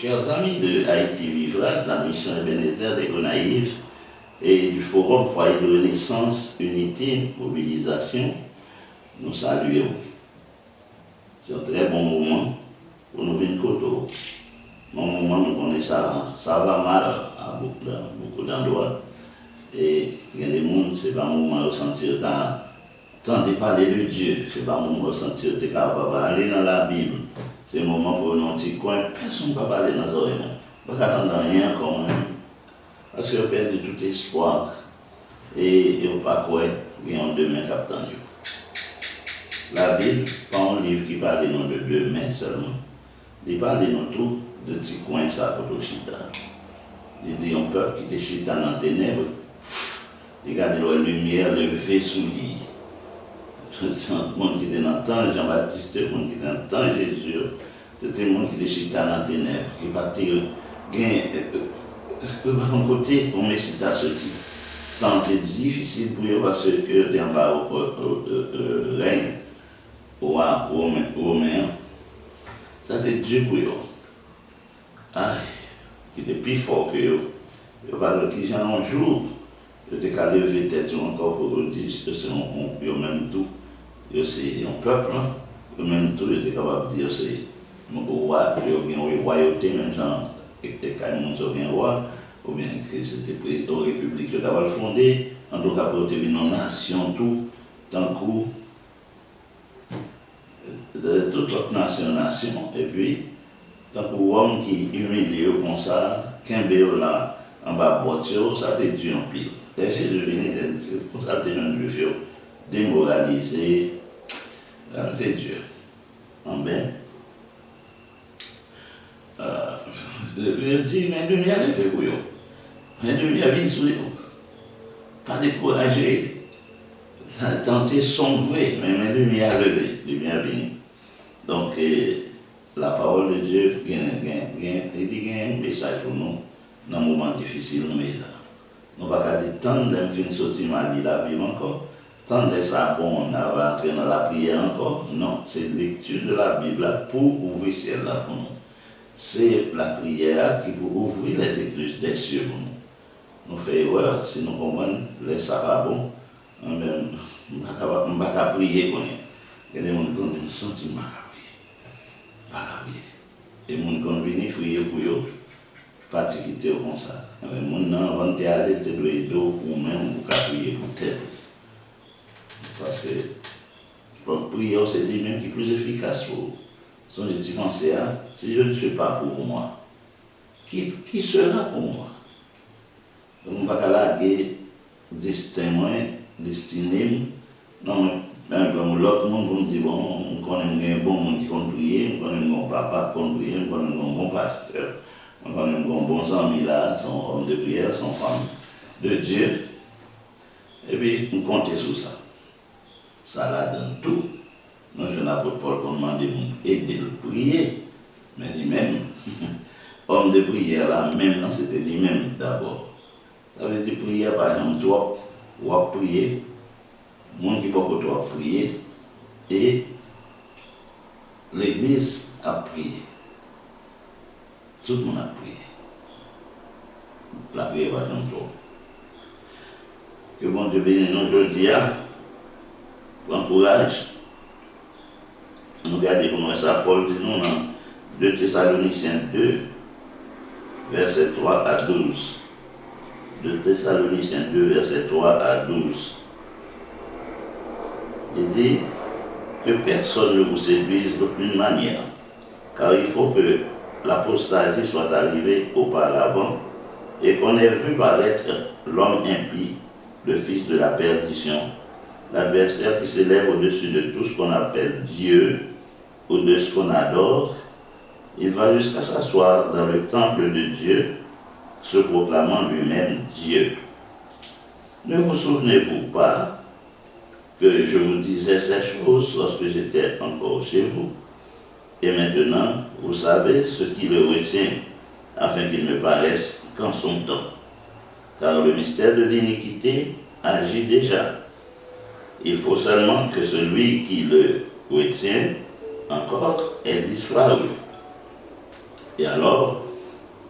Chers amis de Haïti Vivra, de la mission Ebenezer des Gonaïves et du Forum Foyer de Renaissance, Unité, Mobilisation, nous saluons. C'est un très bon moment pour nous venir côté. Mon moment, nous connaissons ça va mal à beaucoup d'endroits. Et il y a des gens, ce n'est pas un moment de ressentir tant de parler de Dieu, ce n'est pas un moment de ressentir que capable aller dans la Bible. C'est un moment pour nous petit coin, personne ne peut pas aller dans les oreilles. Pas qu'attendre rien quand même. Parce qu'on perd tout espoir. Et on ne peut pas croire qu'il y a un demain qui attend Dieu. La Bible, pas un livre qui parle non de demain seulement. Il parle non tout de petits coins ça pour chita. Il dit un peuple qui était chita dans les ténèbres. Regardez la lumière levée sous lui. Tout le monde qui était dans le temps, Jean-Baptiste, le monde qui était dans le temps, Jésus, c'était le monde qui était chita dans les ténèbres, qui partait d'un côté, on met cita sorti. Tant que difficile pour eux parce que tu es en bas au règne, au romain, ça c'était Dieu pour eux. Aïe, qui était plus fort que eux. Ils parlent de qui un jour, ils étaient qu'à lever tête encore pour dire que c'est eux même tout. C'est un peuple, eux même tout, ils étaient capables de dire que c'est un roi, ils ont une royauté, même genre, et quand ils ont un roi, ou bien que c'était président de la République qui a fondé, en tout cas pour tenir une nation, tout, d'un coup, de toute l'autre nation, et puis, tant que l'homme qui humilie comme ça, qu'un béo là, en bas de voiture, ça te tue en pile. Les Jésus venait, c'est pour ça que les gens juifs démoralisés, c'est Dieu. En bien. Je dis, mais lumière est fait pour eux. Mais lumière vient sur eux. Pas décourager. Tenter sombrer, mais lumière levée, lumière venue. Donc, la parole de Dieu, il y a un message pour nous dans un moment difficile. Nous ne pouvons pas dire tant de fin sortir mal la vie encore, tant de ça bon, on va entrer dans la prière encore. Non, c'est lecture de la Bible pour ouvrir le ciel là pour nous. C'est la prière qui peut ouvrir les écluses des cieux pour nous. Nous faisons erreur, si nous comprenons, les sarabons, on ne va pas prier pour nous. Il y a des gens qui ont un sentiment à prier. Et les gens qui ont venu prier pour eux, particulier comme ça. Les gens qui ont inventé à l'aide de l'eau pour même pour prier pour tête. Parce que la prière, c'est lui-même qui est plus efficace pour vous. Si je pensais, si je ne suis pas pour moi, qui sera pour moi? Donc, on ne va pas laguer destiné. Non, mais l'autre monde vous dit, bon, on connaît un bon monde qui compte prier, on connaît un bon papa qui compte prier, on connaît un bon pasteur, on connaît un bon ami là, son homme de prière, son femme de Dieu. Et puis, on compte sur ça. Ça la donne tout. Non, je n'ai pas Paul qu'on demande d'aider le prier, mais lui-même, homme de prière là, même non, c'était lui-même d'abord. Ça veut dire prière par exemple, toi, ou à prier, monde qui beaucoup trop prier, et l'église a prié. Tout le monde a prié. La prière par exemple, toi. Que bon Dieu bénisse nous aujourd'hui, prends courage. Nous regardons comment ça Paul dit nous dans 2 Thessaloniciens 2, verset 3 à 12. 2 Thessaloniciens 2, verset 3 à 12. Il dit que personne ne vous séduise d'aucune manière, car il faut que l'apostasie soit arrivée auparavant et qu'on ait vu paraître l'homme impie, le fils de la perdition, l'adversaire qui s'élève au-dessus de tout ce qu'on appelle Dieu ou de ce qu'on adore. Il va jusqu'à s'asseoir dans le temple de Dieu, se proclamant lui-même Dieu. Ne vous souvenez-vous pas que je vous disais ces choses lorsque j'étais encore chez vous? Et maintenant, vous savez ce qui le retient, afin qu'il ne paraisse qu'en son temps. Car le mystère de l'iniquité agit déjà. Il faut seulement que celui qui le retient encore ait disparu. Et alors,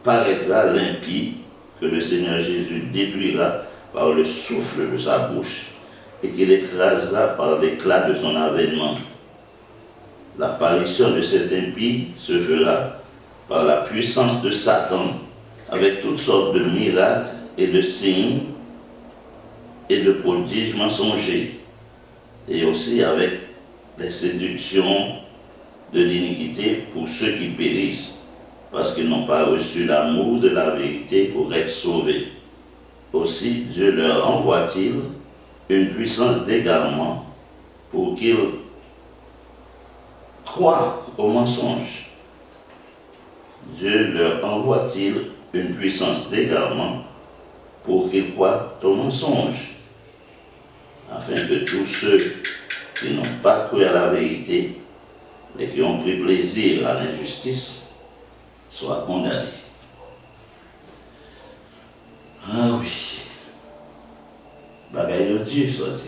paraîtra l'impie que le Seigneur Jésus détruira par le souffle de sa bouche et qu'il écrasera par l'éclat de son avènement. L'apparition de cet impie se fera par la puissance de Satan avec toutes sortes de miracles et de signes et de prodiges mensongers, et aussi avec les séductions de l'iniquité pour ceux qui périssent, parce qu'ils n'ont pas reçu l'amour de la vérité pour être sauvés. Aussi Dieu leur envoie-t-il une puissance d'égarement pour qu'ils croient au mensonge. Dieu leur envoie-t-il une puissance d'égarement pour qu'ils croient au mensonge, afin que tous ceux qui n'ont pas cru à la vérité et qui ont pris plaisir à l'injustice soient condamnés. Ah oui, bagaille de Dieu sorti.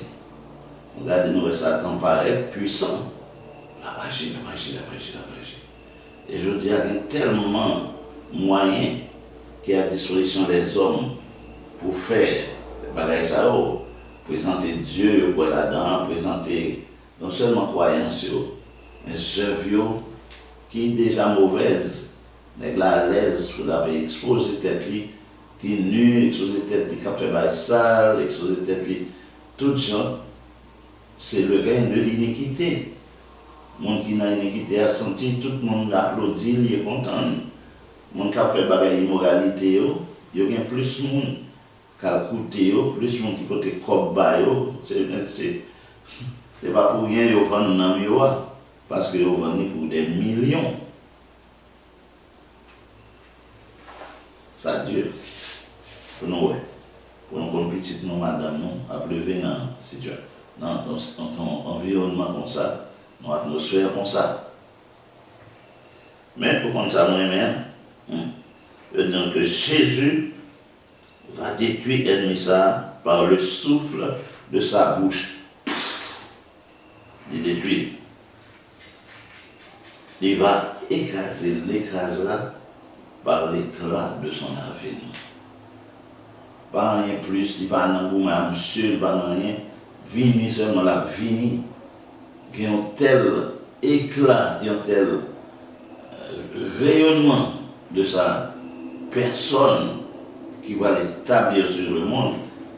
Regardez-nous, Satan paraît puissant. La magie. Et je dis, il y a tellement moyens qui est à disposition des hommes pour faire des bagailles ça, présenter Dieu quoi là-dedans, présenter non seulement croyance, mais œuvres qui sont déjà mauvaises, mais là à l'aise pour l'avoir exposé tête qui nu, exposé tête qui fait bail sale, exposé tête tout ça, c'est le règne de l'iniquité. Le monde qui n'a l'iniquité a senti, tout le monde applaudit, il est content. Le monde qui a fait bail immoralité, il y a plus de monde qui a coûté, plus de monde qui côté cobaye, c'est pas pour rien qu'ils vendent dans le parce qu'ils vendent pour des millions. Ça dure. Pour nous, comme petite nous, madame, nous, à pleuver dans la situation, dans un environnement comme ça, dans une atmosphère comme ça. Mais pour qu'on ça moi-même, je veux dire que Jésus va détruire l'ennemi ça par le souffle de sa bouche. Il détruit. Il va l'écrasera par l'éclat de son avènement. Pas rien plus, il va pas un monsieur, il va rien. Vini seulement la vini. Il y a un tel éclat, il y a un tel rayonnement de sa personne qui va l'établir sur le monde.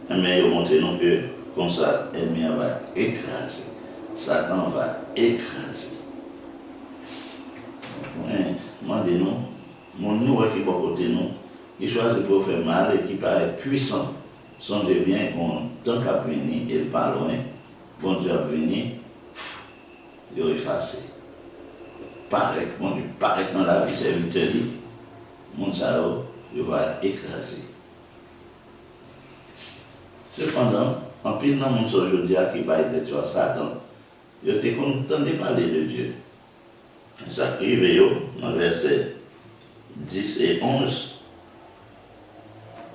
Mais il va montrer donc que comme ça, l'ennemi va écraser. Satan va écraser. Demandez-nous, mon nous qui est à côté nous, qui choisit pour faire mal et qui paraît puissant. Songez bien qu'on, tant qu'à venir, il n'est pas loin, bon Dieu a venir, il est effacé. Paraît, bon Dieu, paraît dans la vie serviteur, mon salaud, il va écraser. Cependant, en pile dans mon aujourd'hui qui va être sur Satan, je suis content de parler de Dieu. Ça arrive dans verset 10 et 11.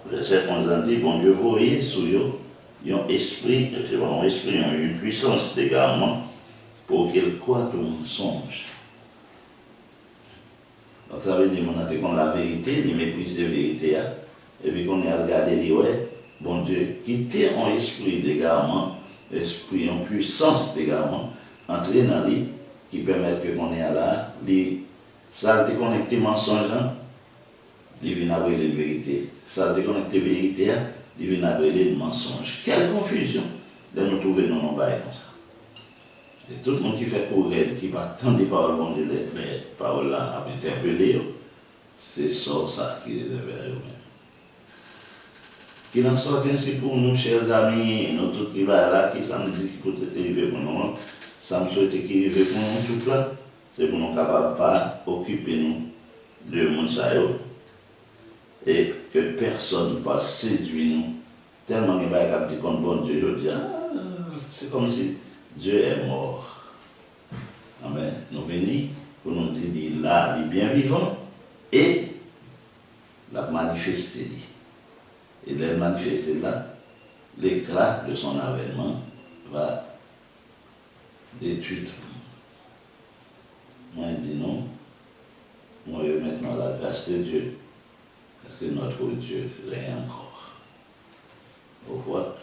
Verset 11 dit, bon Dieu, voyez sous eux, ils ont esprit, une puissance d'égarement pour qu'ils croient au mensonge. Donc ça veut dire qu'on a la vérité, ils méprisent la vérité, et puis qu'on est à regarder les ouais, bon Dieu, quitter un esprit d'égarement, esprit en puissance d'égarement, entrer dans lui, qui permettent que qu'on est là, ça a déconnecté mensonge, il vient avec la vérité. Ça a déconnecté la vérité, il vient avec le mensonge. Quelle confusion de nous trouver dans nos bails comme ça. Et tout le monde qui fait courir, qui va attendre les paroles, bon Dieu, les paroles là, à interpeller, c'est ça qui les révèle eux-mêmes. Qu'il en soit ainsi pour nous, chers amis, nous tous qui va là, qui ça nous dit qu'il peut arriver pour nous, ça me souhaite qu'il arrive pour nous tout là, c'est pour nous capables de pas occuper nous de monde et que personne ne passe séduire nous. Tellement qu'il va y avoir dit qu'on bon Dieu, je dis, c'est comme si Dieu est mort. Amen. Nous venons pour nous dire, il est là, il est bien vivant, et la manifester. Et de manifester là, l'éclat de son avènement va détruire. Moi, je dis non. Moi, je maintenant la grâce de Dieu. que notre Dieu règne encore. Au revoir.